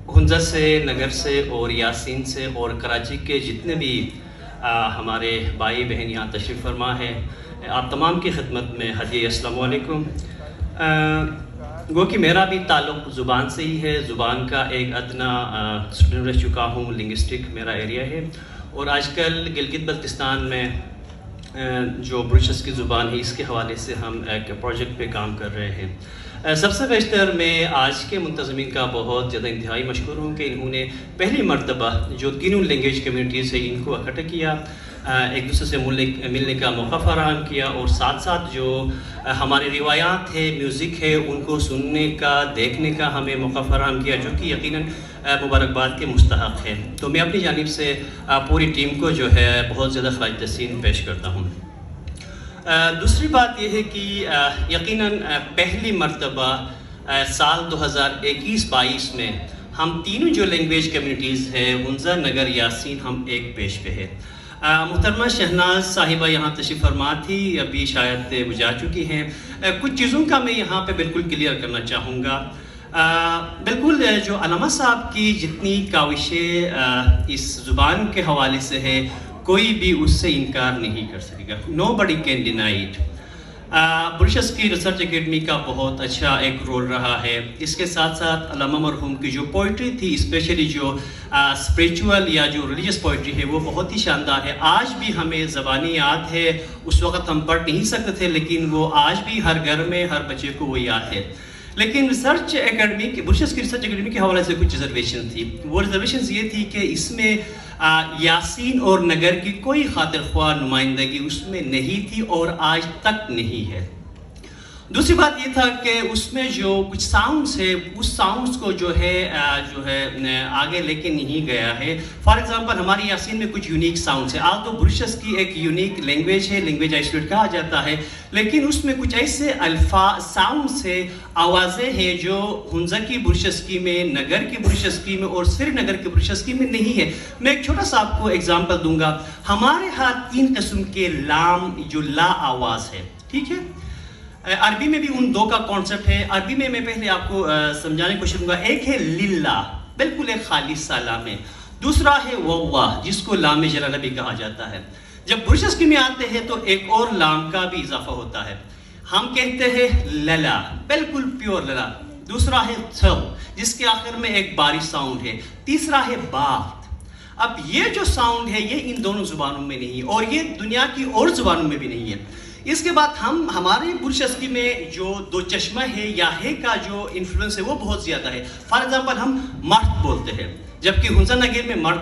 ہنزہ سے، نگر سے اور یاسین سے اور کراچی کے جتنے بھی ہمارے بھائی بہن یہاں تشریف فرما ہے، آپ تمام کی خدمت میں حدیث السلام علیکم۔ گو کہ میرا بھی تعلق زبان سے ہی ہے، زبان کا ایک ادنا اسٹوڈنٹ رہ چکا ہوں، لنگوسٹک میرا ایریا ہے، اور آج کل گلگت بلتستان میں جو بروشس کی زبان ہے اس کے حوالے سے ہم ایک پروجیکٹ پہ کام کر رہے ہیں۔ سب سے بیشتر میں آج کے منتظمین کا بہت زیادہ انتہائی مشکور ہوں کہ انہوں نے پہلی مرتبہ جو تینوں لینگویج کمیونٹیز ہے ان کو اکٹھا کیا، ایک دوسرے سے ملنے کا موقع فراہم کیا، اور ساتھ ساتھ جو ہماری روایات ہے، میوزک ہے، ان کو سننے کا، دیکھنے کا ہمیں موقع فراہم کیا، جو کہ یقیناً مبارکباد کے مستحق ہے۔ تو میں اپنی جانب سے پوری ٹیم کو جو ہے بہت زیادہ خراج تحسین پیش کرتا ہوں۔ دوسری بات یہ ہے کہ یقیناً پہلی مرتبہ سال 2021-22 میں ہم تینوں جو لینگویج کمیونٹیز ہیں، ہنزہ، نگر، یاسین، ہم ایک پیج پہ ہے۔ محترمہ شہناز صاحبہ یہاں تشریف فرما تھی، ابھی شاید وہ جا چکی ہیں۔ کچھ چیزوں کا میں یہاں پہ بالکل کلیئر کرنا چاہوں گا۔ بالکل جو علامہ صاحب کی جتنی کاوشیں اس زبان کے حوالے سے ہے، کوئی بھی اس سے انکار نہیں کر سکے گا۔ Nobody can deny it۔ بروشس کی ریسرچ اکیڈمی کا بہت اچھا ایک رول رہا ہے۔ اس کے ساتھ ساتھ علامہ مرحوم کی جو پوئٹری تھی، اسپیشلی جو اسپریچول یا جو ریلیجس پوئٹری ہے، وہ بہت ہی شاندار ہے۔ آج بھی ہمیں زبانی یاد ہے، اس وقت ہم پڑھ نہیں سکتے تھے، لیکن وہ آج بھی ہر گھر میں ہر بچے کو وہ یاد ہے۔ لیکن ریسرچ اکیڈمی کی، بروشس کی ریسرچ اکیڈمی کے حوالے سے کچھ ریزرویشن تھی۔ وہ ریزرویشنز یہ تھی کہ اس میں یاسین اور نگر کی کوئی خاطر خواہ نمائندگی اس میں نہیں تھی اور آج تک نہیں ہے۔ دوسری بات یہ تھا کہ اس میں جو کچھ ساؤنڈز ہے، اس ساؤنڈز کو جو ہے آگے لے کے نہیں گیا ہے۔ فار ایگزامپل ہماری یاسین میں کچھ یونیک ساؤنڈز ہیں، آج تو بروشس کی ایک یونیک لینگویج ہے، لینگویج آئسولیٹ کہا جاتا ہے، لیکن اس میں کچھ ایسے الفاظ، ساؤنڈز ہیں، آوازیں ہیں جو ہنزہ کی بروشسکی میں، نگر کی بروشسکی میں اور سری نگر کی بروشسکی میں نہیں ہے۔ میں ایک چھوٹا سا آپ کو ایگزامپل دوں گا۔ ہمارے ہاں 3 قسم کے لام، جو لا آواز ہے، ٹھیک ہے؟ عربی میں بھی ان 2 کا کانسیپٹ ہے۔ عربی میں پہلے آپ کو سمجھانے کی کوشش کروں گا۔ ایک ہے للہ، بالکل ایک خالص سا لام ہے۔ دوسرا ہے واللہ، جس کو لام جلالہ بھی کہا جاتا ہے۔ جب بروشسکی میں آتے ہیں تو ایک اور لام کا بھی اضافہ ہوتا ہے۔ ہم کہتے ہیں للا، بالکل پیور للا۔ دوسرا ہے تھو، جس کے آخر میں ایک بارش ساؤنڈ ہے۔ تیسرا ہے بات۔ اب یہ جو ساؤنڈ ہے یہ ان دونوں زبانوں میں نہیں ہے، اور یہ دنیا کی اور زبانوں میں بھی نہیں ہے۔ اس کے بعد ہمارے بروشسکی میں جو 2 چشمہ ہے یا ہے کا جو انفلوئنس ہے وہ بہت زیادہ ہے۔ فار ایگزامپل ہم مرد بولتے ہیں، جبکہ ہنزہ نگر میں مرد،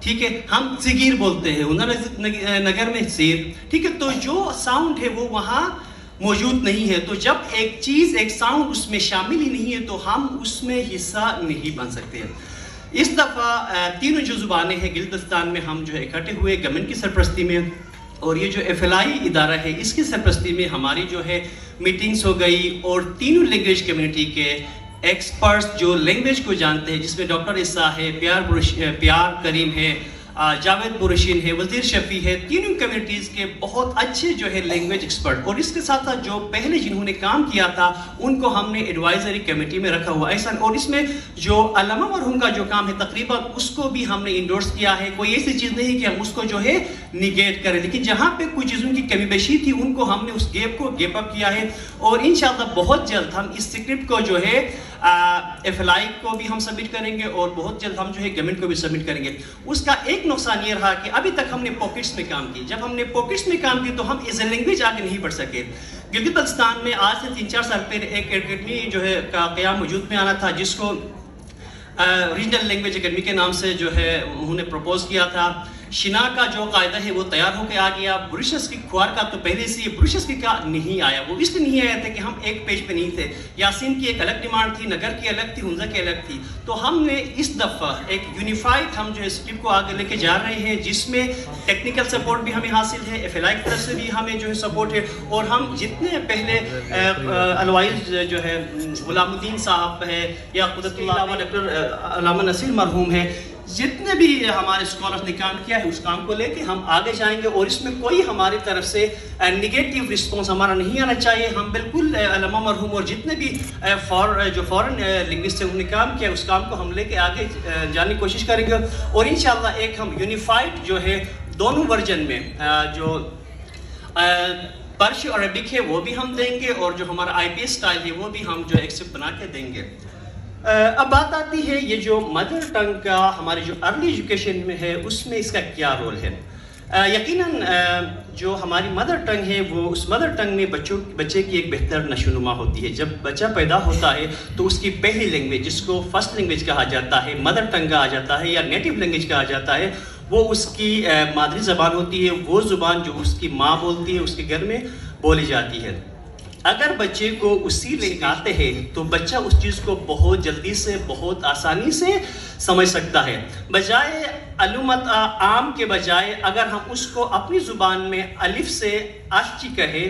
ٹھیک ہے؟ ہم زگیر بولتے ہیں، ہنزہ نگر میں زیر، ٹھیک ہے؟ تو جو ساؤنڈ ہے وہ وہاں موجود نہیں ہے۔ تو جب ایک چیز، ایک ساؤنڈ اس میں شامل ہی نہیں ہے تو ہم اس میں حصہ نہیں بن سکتے ہیں۔ اس دفعہ تینوں جو زبانیں ہیں گلگت بلتستان میں ہم جو ہے اکٹھے ہوئے گورنمنٹ کی سرپرستی میں، اور یہ جو FLI ادارہ ہے اس کی سرپرستی میں ہماری جو ہے میٹنگز ہو گئی، اور تینوں لینگویج کمیونٹی کے ایکسپرٹس جو لینگویج کو جانتے ہیں، جس میں ڈاکٹر عیسیٰ ہے، پیار کریم ہے، جاوید بروشین ہے، وزیر شفیع ہے، تینوں کمیونٹیز کے بہت اچھے جو ہے لینگویج ایکسپرٹ، اور اس کے ساتھ ساتھ جو پہلے جنہوں نے کام کیا تھا ان کو ہم نے ایڈوائزری کمیٹی میں رکھا ہوا ایسا، اور اس میں جو علامہ مرحوم کا جو کام ہے تقریباً اس کو بھی ہم نے انڈورس کیا ہے۔ کوئی ایسی چیز نہیں کہ ہم اس کو جو ہے نیگیٹ کریں، لیکن جہاں پہ کچھ چیزوں کی کمی بیشی تھی ان کو ہم نے اس گیپ کو گیپ اپ کیا ہے، اور انشاءاللہ بہت جلد ہم اس اسکرپٹ کو جو ہے FLI کو بھی ہم سبمٹ کریں گے، اور بہت جلد ہم جو ہے گورنمنٹ کو بھی سبمٹ کریں گے۔ اس کا ایک نقصان یہ رہا کہ ابھی تک ہم نے پاکٹس میں کام کی۔ جب ہم نے پاکٹس میں کام کی تو ہم ایز اے لینگویج آگے نہیں بڑھ سکے۔ گلگت بلتستان میں آج سے 3-4 سال پہلے ایک اکیڈمی جو ہے کا قیام وجود میں آنا تھا، جس کو ریجنل لینگویج اکیڈمی کے نام سے جو ہے انہوں نے پروپوز کیا تھا۔ شنا کا جو قاعدہ ہے وہ تیار ہو کے آ گیا، بروشسکی کھوار کا تو پہلے سے بروشسکی کا نہیں آیا۔ وہ اس لیے نہیں آیا تھا کہ ہم ایک پیج پہ نہیں تھے۔ یاسین کی ایک الگ ڈیمانڈ تھی، نگر کی الگ تھی، ہنزہ کی الگ تھی۔ تو ہم نے اس دفعہ ایک یونیفائڈ ہم جو ہے اسکرپٹ کو آگے لے کے جا رہے ہیں، جس میں ٹیکنیکل سپورٹ بھی ہمیں حاصل ہے، FLI کی طرف سے بھی ہمیں جو ہے سپورٹ ہے، اور ہم جتنے پہلے الوائز جو ہے غلام الدین صاحب ہے یا قدرت اللہ ڈاکٹر علامہ نصیر مرحوم ہے، جتنے بھی ہمارے اسکالرس نے کام کیا ہے اس کام کو لے کے ہم آگے جائیں گے، اور اس میں کوئی ہماری طرف سے نگیٹو رسپانس ہمارا نہیں آنا چاہیے. ہم بالکل علماء مرحوم اور جتنے بھی جو فورن لنگوسٹ ہیں انہوں نے کام کیا اس کام کو ہم لے کے آگے جانے کی کوشش کریں گے، اور انشاءاللہ ایک ہم یونیفائڈ جو ہے دونوں ورژن میں جو پرشین اور عربک ہے وہ بھی ہم دیں گے، اور جو ہمارا آئی پی ایس اسٹائل ہے وہ بھی ہم جو ایکسپٹ بنا کے دیں گے. اب بات آتی ہے یہ جو مدر ٹنگ کا ہماری جو ارلی ایجوکیشن میں ہے اس میں اس کا کیا رول ہے. یقیناً جو ہماری مدر ٹنگ ہے وہ اس مدر ٹنگ میں بچے کی ایک بہتر نشو نما ہوتی ہے. جب بچہ پیدا ہوتا ہے تو اس کی پہلی لینگویج جس کو فرسٹ لینگویج کہا جاتا ہے، مدر ٹنگ کہا جاتا ہے یا نیٹو لینگویج کہا جاتا ہے، وہ اس کی مادری زبان ہوتی ہے، وہ زبان جو اس کی ماں بولتی ہے اس کے گھر میں بولی جاتی ہے. اگر بچے کو اسی سکھاتے ہیں تو بچہ اس چیز کو بہت جلدی سے بہت آسانی سے سمجھ سکتا ہے. بجائے علومت عام کے بجائے اگر ہم اس کو اپنی زبان میں الف سے اشچی کہے،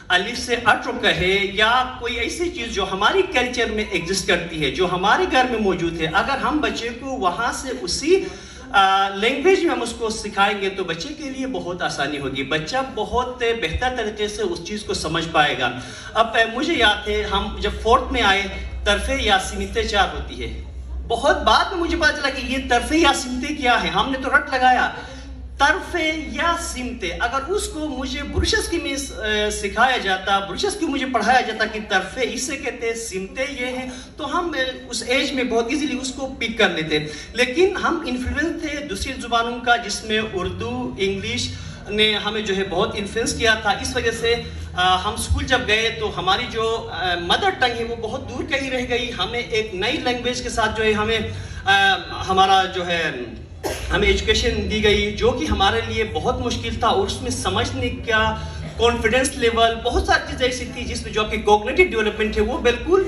الف سے اٹرو کہے، یا کوئی ایسی چیز جو ہماری کلچر میں ایگزسٹ کرتی ہے جو ہمارے گھر میں موجود ہے، اگر ہم بچے کو وہاں سے اسی لینگویج میں ہم اس کو سکھائیں گے تو بچے کے لیے بہت آسانی ہوگی. بچہ بہت بہتر طریقے سے اس چیز کو سمجھ پائے گا. اب مجھے یاد ہے ہم جب فورتھ میں آئے طرفے یا سمتیں 4 ہوتی ہے. بہت بعد میں مجھے پتا چلا کہ یہ طرفے یا سمتیں کیا ہے. ہم نے تو رٹ لگایا طرفے یا سمتیں. اگر اس کو مجھے برشس کی میں سکھایا جاتا، برشس کی مجھے پڑھایا جاتا کہ طرفے اسے کہتے ہیں، سمتیں یہ ہیں، تو ہم اس ایج میں بہت ایزیلی اس کو پک کر لیتے. لیکن ہم انفلوئنس تھے دوسری زبانوں کا جس میں اردو، انگلش نے ہمیں جو ہے بہت انفلوئنس کیا تھا. اس وجہ سے ہم اسکول جب گئے تو ہماری جو مدر ٹنگ ہے وہ بہت دور کہیں رہ گئی. ہمیں ایک نئی لینگویج کے ساتھ جو ہے ہمارا جو ہے ہمیں ایجوکیشن دی گئی جو کہ ہمارے لیے بہت مشکل تھا، اور اس میں سمجھنے کا کانفیڈنس لیول بہت ساری چیزیں ایسی تھی جس میں جو کہ کوگنیٹو ڈیولپمنٹ ہے وہ بالکل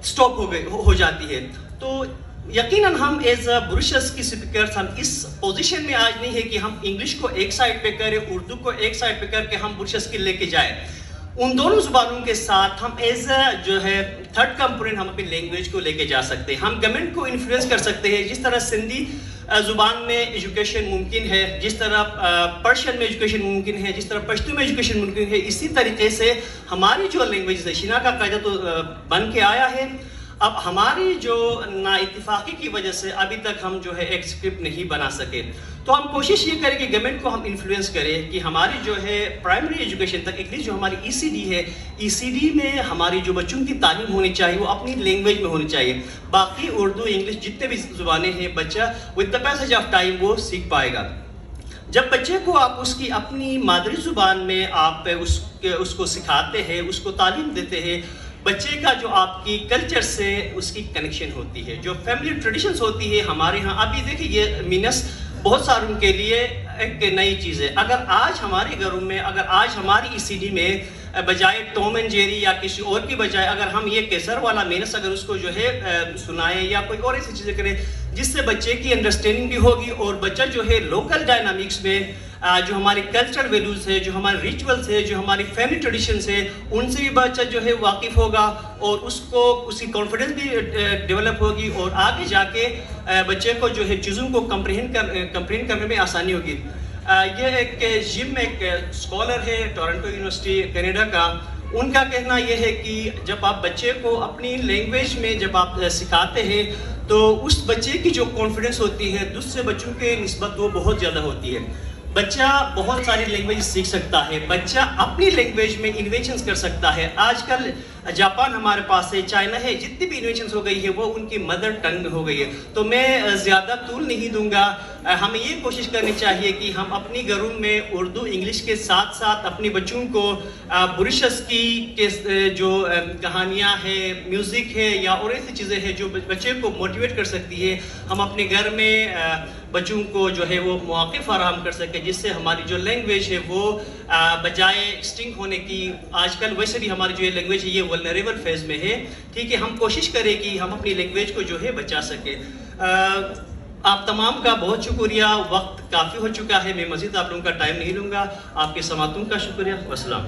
سٹاپ ہو جاتی ہے. تو یقیناً ہم ایز اے برشس کی اسپیکرس ہم اس پوزیشن میں آج نہیں ہے کہ ہم انگلش کو ایک سائڈ پہ کریں، اردو کو ایک سائڈ پہ کر کے ہم برشس کی لے کے جائیں. ان دونوں زبانوں کے ساتھ ہم ایز اے جو ہے تھرڈ کمپوننٹ ہم اپنی لینگویج کو لے کے جا سکتے ہیں. ہم گورنمنٹ کو انفلوئنس کر سکتے ہیں. جس طرح سندھی زبان میں ایجوکیشن ممکن ہے، جس طرح پرشین میں ایجوکیشن ممکن ہے، جس طرح پشتو میں ایجوکیشن ممکن ہے، اسی طریقے سے ہماری جو لینگویج ہے شنا کا قاعدہ تو بن کے آیا ہے. اب ہماری جو نا اتفاقی کی وجہ سے ابھی تک ہم جو ہے ایک اسکرپٹ نہیں بنا سکے. تو ہم کوشش یہ کریں کہ گورنمنٹ کو ہم انفلوئنس کریں کہ ہماری جو ہے پرائمری ایجوکیشن تک ایٹ لیسٹ جو ہماری ای سی ڈی ہے، ای سی ڈی میں ہماری جو بچوں کی تعلیم ہونی چاہیے وہ اپنی لینگویج میں ہونی چاہیے. باقی اردو، انگلش جتنے بھی زبانیں ہیں بچہ with the passage of time وہ سیکھ پائے گا. جب بچے کو آپ اس کی اپنی مادری زبان میں آپ اس کو سکھاتے ہیں، اس کو تعلیم دیتے ہیں، بچے کا جو آپ کی کلچر سے اس کی کنیکشن ہوتی ہے، جو فیملی ٹریڈیشنز ہوتی ہے ہمارے ہاں. ابھی دیکھیں یہ مینس بہت ساروں کے لیے ایک نئی چیز ہے. اگر آج ہمارے گھروں میں، اگر آج ہماری ای سی ڈی میں بجائے ٹوم اینڈ جیری یا کسی اور کی بجائے اگر ہم یہ کیسر والا مینس اگر اس کو جو ہے سنائیں یا کوئی اور ایسی چیزیں کریں جس سے بچے کی انڈرسٹینڈنگ بھی ہوگی، اور بچہ جو ہے لوکل ڈائنامکس میں جو ہماری کلچرل ویلیوز ہے، جو ہمارے ریچولز ہے، جو ہماری فیملی ٹریڈیشنز ہے، ان سے بھی بچہ جو ہے واقف ہوگا، اور اس کی کانفیڈنس بھی ڈیولپ ہوگی، اور آگے جا کے بچے کو جو ہے چیزوں کو کمپرہینڈ کرنے میں آسانی ہوگی. یہ ایک جم ایک اسکالر ہے ٹورنٹو یونیورسٹی کینیڈا کا، ان کا کہنا یہ ہے کہ جب آپ بچے کو اپنی لینگویج میں جب آپ سکھاتے ہیں تو اس بچے کی جو کانفیڈنس ہوتی ہے دوسرے بچوں کے نسبت وہ بہت زیادہ ہوتی ہے. بچہ بہت ساری لینگویج سیکھ سکتا ہے، بچہ اپنی لینگویج میں انویشنز کر سکتا ہے. آج کل جاپان ہمارے پاس ہے، چائنا ہے، جتنی بھی انویشنز ہو گئی ہے وہ ان کی مدر ٹنگ میں ہو گئی ہے. تو میں زیادہ طول نہیں دوں گا. ہمیں یہ کوشش کرنی چاہیے کہ ہم اپنی گھروں میں اردو انگلش کے ساتھ ساتھ اپنی بچوں کو بریشس کی جو کہانیاں ہیں، میوزک ہے یا اور ایسی چیزیں ہیں جو بچے کو موٹیویٹ کر سکتی ہے، ہم اپنے گھر میں بچوں کو جو ہے وہ مواقع فراہم کر سکیں جس سے ہماری جو لینگویج ہے وہ بجائے ایکسٹنکٹ ہونے کی، آج کل ویسے بھی ہماری جو یہ لینگویج ہے یہ ولنریبل فیز میں ہے. ٹھیک ہے، ہم کوشش کریں کہ ہم اپنی لینگویج کو جو ہے بچا سکیں. آپ تمام کا بہت شکریہ. وقت کافی ہو چکا ہے، میں مزید آپ لوگوں کا ٹائم نہیں لوں گا. آپ کے سماعتوں کا شکریہ. والسلام.